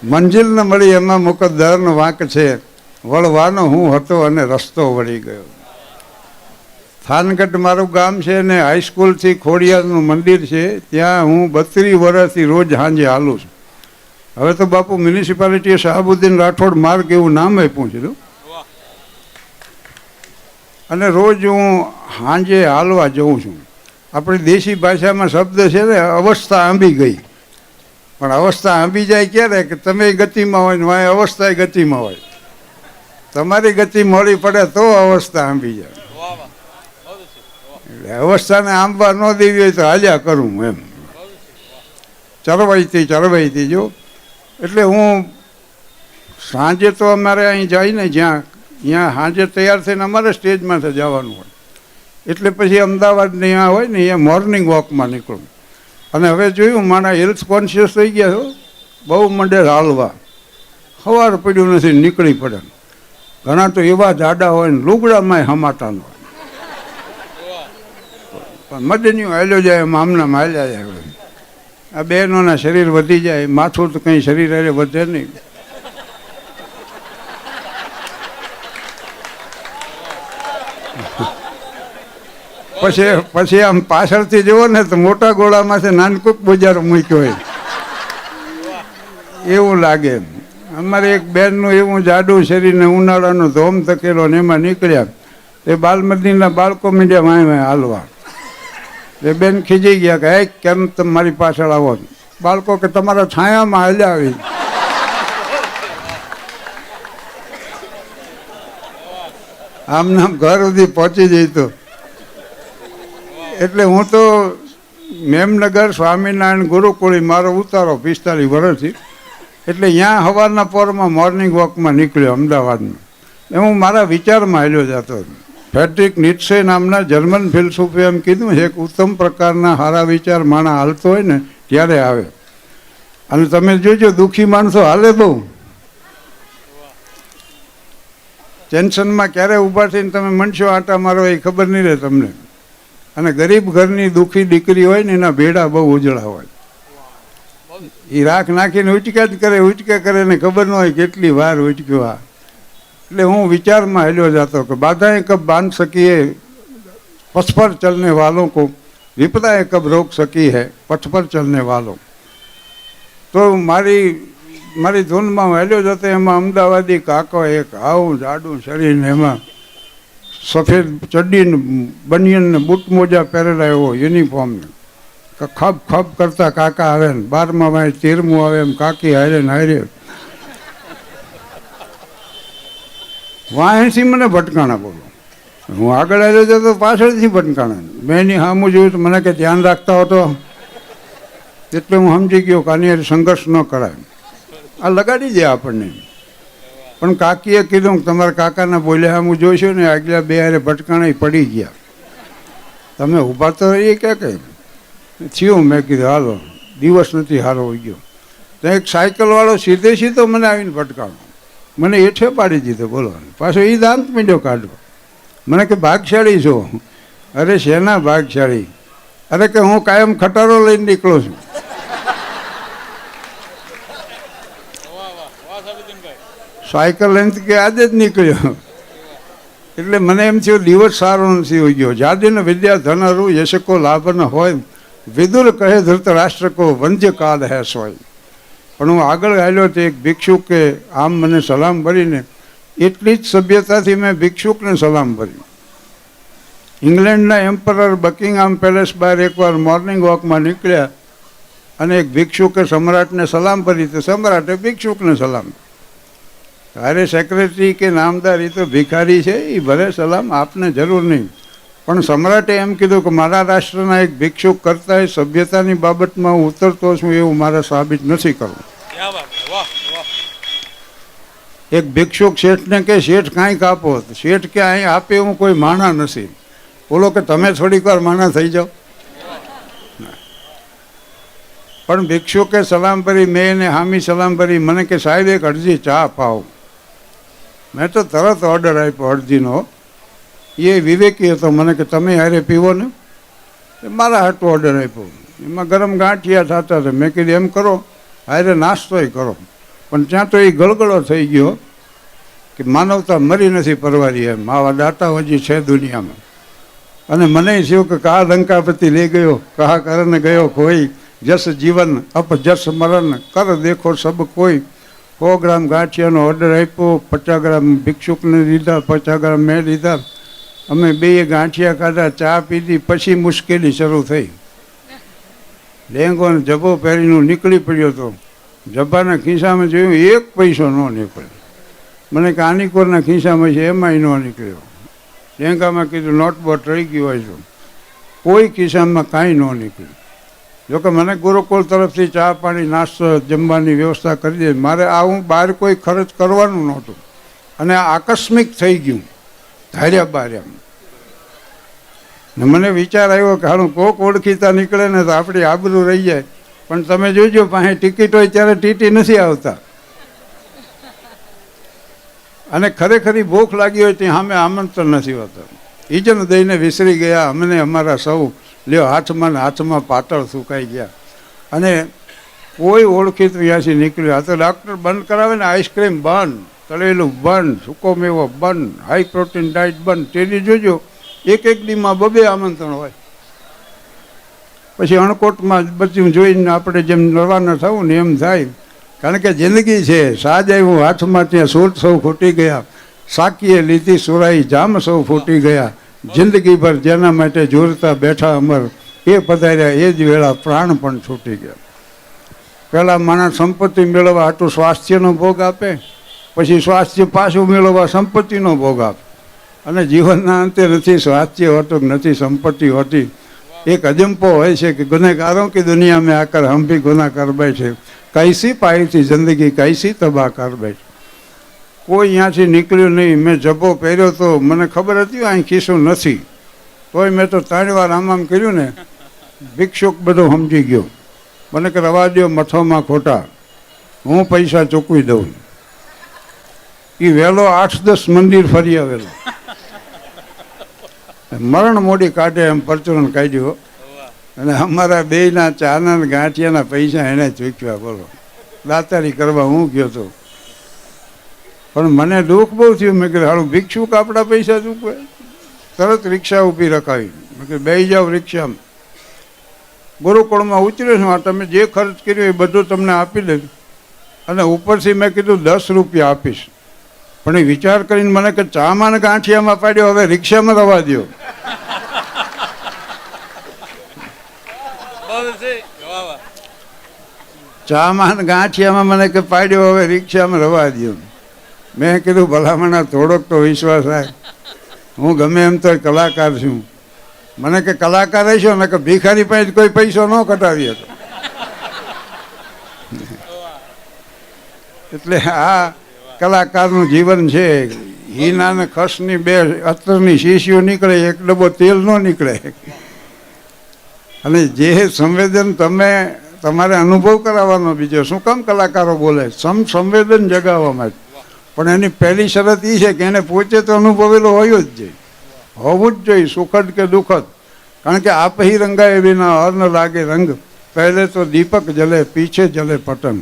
મંજિલ ન મળી એમાં મુકદ્દરનો વાંક છે, વળવાનો હું હતો અને રસ્તો વળી ગયો. થાનગઢ મારું ગામ છે ને હાઈસ્કૂલથી ખોડિયારનું મંદિર છે, ત્યાં હું 32 વર્ષથી રોજ સાંજે હાલું છું. હવે તો બાપુ મ્યુનિસિપાલિટીએ શાહબુદ્દીન રાઠોડ માર્ગ એવું નામ આપ્યું છે. અને રોજ હું સાંજે હાલવા જઉં છું. આપણી દેશી ભાષામાં શબ્દ છે ને, અવસ્થા આંબી ગઈ. પણ અવસ્થા આંબી જાય ક્યારે કે તમે ગતિમાં હોય ને વાય અવસ્થા ગતિમાં હોય. તમારી ગતિ મોડી પડે તો અવસ્થા આંબી જાય. એટલે અવસ્થાને આંબવા ન દેવી હોય તો હાલ્યા કરું એમ, ચરવાઈથી જો. એટલે હું સાંજે તો અમારે અહીં જાય ને જ્યાં સાંજે તૈયાર થઈને અમારે સ્ટેજમાંથી જવાનું હોય, એટલે પછી અમદાવાદને અહીંયા હોય ને અહીંયા મોર્નિંગ વોકમાં નીકળું. અને હવે જોયું મારા હેલ્થ કોન્શિયસ થઈ ગયા છો, બહુ મંડે હાલવા, સવાર પડ્યું નથી નીકળી પડે. ઘણા તો એવા જાડા હોય ને લુગડામાં હમાતા ન હોય, પણ મદન્યું હાલ્યો જાય એમ આમનામ હાલ્યા જાય. આ બહેનોના શરીર વધી જાય, માથું તો કંઈ શરીર હારે વધે નહીં. પછી આમ પાછળથી જુઓ ને તો મોટા ગોળામાંથી નાનકુક બજાર મૂક્યો હોય એવું લાગે. અમારે એક બેનનું એવું જાડું શરીરને ઉનાળાનો ધોમ તકેલો ને એમાં નીકળ્યા. એ બાલમંદિરના બાળકો મીડિયા વાય હાલવા. એ બેન ખીજી ગયા કે હે કેમ તમે મારી પાછળ આવો? બાળકો કે તમારા છાયામાં હાલ્યા આવી. આમ નામ ઘર સુધી પહોંચી જઈતો. એટલે હું તો મેમનગર સ્વામિનારાયણ ગુરુકુળી મારો ઉતારો 45 વર્ષથી. એટલે ત્યાં સવારના પોરમાં મોર્નિંગ વોકમાં નીકળ્યો અમદાવાદમાં. એ હું મારા વિચારમાં હાલ્યો જતો. ફ્રેડરિક નીત્સે નામના જર્મન ફિલસૂફે એમ કીધું છે કે ઉત્તમ પ્રકારના સારા વિચાર માણસ હાલતો હોય ને ત્યારે આવે. અને તમે જોજો દુઃખી માણસો હાલે બહુ. ટેન્શનમાં ક્યારે ઊભા થઈને તમે મનશો આટા મારો એ ખબર નહીં રહે તમને. અને ગરીબ ઘરની દુઃખી દીકરી હોય ને એના ભેડા બહુ ઉજળા હોય. એ રાખ નાખીને ઉચકા કરે ને ખબર ન હોય કેટલી વાર ઉચક્યો આ. એટલે હું વિચારમાં હેલ્યો જતો કે બાધાએ કબ બાંધ શકીએ પથ પર ચલને વાलों को, વિપદાએ કબ રોક સકી હૈ પથ પર ચલને વાलों. તો મારી ધૂનમાં હું હેલ્યો જતો. એમાં અમદાવાદી કાકો એક આવું જાડું શરીરને એમાં સફેદ ચડ્ડીને બનિયન ને બૂટ મોજા પહેરેલા એવો યુનિફોર્મ ખબ ખબ કરતા કાકા આવે ને 12માં વાય 13મું આવે એમ કાકી હારે ને હારે વાંથી મને ભટકાણા. બોલો હું આગળ આવ્યો હતો તો પાછળથી ભટકાણા. મેં એની સામું જોયું તો મને કે ધ્યાન રાખતા હતો એટલે હું સમજી ગયો કે આની સંઘર્ષ ન કરાય, આ લગાડી દે આપણને. પણ કાકીએ કીધું કે તમારા કાકાના બોલ્યા હું જોઈશો ને આગલા બે હારે ભટકાણા પડી ગયા, તમે ઊભા તો રહીએ ક્યાં કંઈ થયું. મેં કીધું હાલો દિવસ નથી સારો હોઈ ગયો. તો એક સાયકલવાળો સીધો મને આવીને ભટકાણો, મને હેઠે પાડી દીધો. બોલો પાછો એ દાંત મીંડ્યો કાઢવો. મને કે ભાગશાળી છો? અરે શેના ભાગશાળી? અરે કે હું કાયમ ખટારો લઈને નીકળું છું. સાયકલ લઈને કે આજે જ નીકળ્યો. એટલે મને એમ થયું દિવસ સારો નથી હોઈ ગયો. જાદીને વિદ્યા ધનરું યશકો લાભ ન હોય, વિદુર કહે ધૃતરાષ્ટ્ર કો વંદ્ય કાલ હે સોય. પણ હું આગળ આવ્યો તો એક ભિક્ષુકે આમ મને સલામ ભરીને એટલી જ સભ્યતાથી મેં ભિક્ષુકને સલામ ભરી. ઇંગ્લેન્ડના એમ્પરર બકિંગહામ પેલેસ બહાર એકવાર મોર્નિંગ વોકમાં નીકળ્યા અને એક ભિક્ષુકે સમ્રાટને સલામ ભરી તો સમ્રાટે ભિક્ષુકને સલામ. અરે સેક્રેટરી કે નામદાર એ તો ભિખારી છે, એ ભલે સલામ, આપને જરૂર નહીં. પણ સમ્રાટે એમ કીધું કે મારા રાષ્ટ્રના એક ભિક્ષુક કરતાં સભ્યતાની બાબતમાં હું ઉતરતો છું એવું મારે સાબિત નથી કરવું. એક ભિક્ષુક શેઠને કે શેઠ કાંઈક આપો. શેઠ કે અહીં આપે હું કોઈ માણા નથી. બોલો કે તમે થોડીક વાર માણા થઈ જાઓ. પણ ભિક્ષુકે સલામ ભરી, મેં એને હામી સલામ ભરી. મને કે સાહેબ એક અડધી ચા પાવ. મેં તો તરત ઓર્ડર આપ્યો અડધીનો. એ વિવેકી હતો. મને કે તમે હારે પીવો ને? મારા હાટું ઓર્ડર આપ્યો. એમાં ગરમ ગાંઠિયા થતા હતા. મેં કીધું એમ કરો હારે નાસ્તોય કરો. પણ ત્યાં તો એ ગળગળો થઈ ગયો કે માનવતા મરી નથી પરવારી એમ, આવા દાતા હજી છે દુનિયામાં. અને મને થયું કે કહા લંકાપતિ લઈ ગયો, કહા કરને ગયો કોઈ, જસ જીવન અપ જસ મરણ કર દેખો સબ કોઈ. 100 ગ્રામ ગાંઠિયાનો ઓર્ડર આપ્યો, 50 ગ્રામ ભિક્ષુકને લીધા, 50 ગ્રામ મેં લીધા. અમે બે ગાંઠિયા ખાધા, ચા પીધી, પછી મુશ્કેલી શરૂ થઈ. લેંગો ને જબ્બો પહેરીને નીકળી પડ્યો હતો. જબ્બાના ખિસ્સામાં જોયું, 1 પૈસો ન નીકળ્યો. મને કે આનીકોરના ખિસ્સામાં છે, એમાંય ન નીકળ્યો. લેંગામાં કીધું નોટબોટ રહી ગયું હોય તો, કોઈ ખિસ્સામાં કાંઈ ન નીકળ્યું. જોકે મને ગુરુકુળ તરફથી ચા પાણી નાસ્તો જમવાની વ્યવસ્થા કરી દે. મારે આ હું બહાર કોઈ ખર્ચ કરવાનું નહોતું, અને આ આકસ્મિક થઈ ગયું ધાર્યા બાર એમ. ને મને વિચાર આવ્યો કે હાલું કોક ઓળખીતા નીકળે ને તો આપણી આબરૂ રહી જાય. પણ તમે જોજો, પાસે ટિકિટ હોય ત્યારે ટીટી નથી આવતા. અને ખરેખરી ભૂખ લાગી હોય ત્યાં સામે આમંત્રણ નથી હોતા. ઈજન દઈને વિસરી ગયા અમને અમારા સૌ. લ્યો હાથમાં ને હાથમાં પાતળ સુકાઈ ગયા. અને કોઈ ઓળખીતું ત્યાંથી નીકળ્યું. આ તો ડૉક્ટર બંધ કરાવે ને, આઈસ્ક્રીમ બંધ, તળેલું બંધ, સૂકો મેવો બંધ, હાઈ પ્રોટીન ડાયટ બંધ. તેની જોજો એક દીમાં 2 આમંત્રણ હોય. પછી અણકોટમાં બધું જોઈને આપણે જેમ રવાના થવું ને એમ થાય. કારણ કે જિંદગી છે, સાજ આવ્યું હાથમાં ત્યાં સૂટ સૌ ફૂટી ગયા, સાકીએ લીધી સુરાઈ જામ સૌ ફૂટી ગયા. જિંદગીભર જેના માટે જોરતા બેઠા અમર, એ પધાર્યા એ જ વેળા પ્રાણ પણ છૂટી ગયા. પહેલાં માણસ સંપત્તિ મેળવવા હાટું સ્વાસ્થ્યનો ભોગ આપે, પછી સ્વાસ્થ્ય પાછું મેળવવા સંપત્તિનો ભોગ આપે. અને જીવનના અંતે નથી સ્વાસ્થ્ય હોતું, નથી સંપત્તિ હોતી. એક અજંપો હોય છે કે ગુનેગારોं की दुनिया में आकर हम भी गुनाह कर बैठे, कैसी पाई थी जिंदगी कैसी तबाह कर बैठे. કોઈ અહીંયાથી નીકળ્યું નહીં. મેં જબ્બો પહેર્યો તો મને ખબર હતી અહીં ખિસ્સું નથી, તોય મેં તો 3 વાર આમ કર્યું ને. ભિક્ષુક બધું સમજી ગયો. મને કે રવા દો મથોમાં ખોટા, હું પૈસા ચૂકવી દઉં. એ વહેલો 8-10 મંદિર ફરી આવેલો. મરણ મોડી કાઢે એમ પરચુરણ કાઢ્યો. અને અમારા બેયના ચાના ગાંઠિયાના પૈસા એણે ચૂક્યા. બોલો, દાતારી કરવા હું ગયો હતો. પણ મને દુઃખ બહુ થયું. મેં કીધું હાલું ભિક્ષુક આપણા પૈસા ચૂકવે. તરત રિક્ષા ઊભી રખાવી. મેં કીધું બેસી જાઓ રિક્ષામાં. ગુરુકુળમાં ઉતર્યો છું, તમે જે ખર્ચ કર્યો એ બધું તમને આપી દઈશ. અને ઉપરથી મેં કીધું 10 રૂપિયા આપીશ. પણ એ વિચાર કરીને મને કે ચામાં ને ગાંઠિયામાં પાડ્યો, હવે રિક્ષામાં રવા દો. ચામાં ને ગાંઠિયામાં મને કે પાડ્યો, હવે રિક્ષામાં રવા દો. મેં કીધું ભલામણા થોડોક તો વિશ્વાસ થાય. હું ગમે એમ તો કલાકાર છું. મને કે કલાકાર હશો ને કે ભિખારી પાસે કોઈ પૈસો ન કટાવી હતો. એટલે આ કલાકારનું જીવન છે. હીના ને ખસની 2 અત્તરની શીશીઓ નીકળે, 1 ડબ્બો તેલ ન નીકળે. અને જે સંવેદન તમારે અનુભવ કરાવવાનો. બીજો શું કામ કલાકારો બોલે? સંવેદન જગાવવા માટે. પણ એની પહેલી શરત એ છે કે એને પોતે તો અનુભવેલો હોય જ જોઈએ, હોવું જ જોઈએ, સુખદ કે દુઃખદ. કારણ કે આપ હી રંગાએ વિના ઓર ન લાગે રંગ, પહેલે તો દીપક જલે પીછે જલે પતંગ.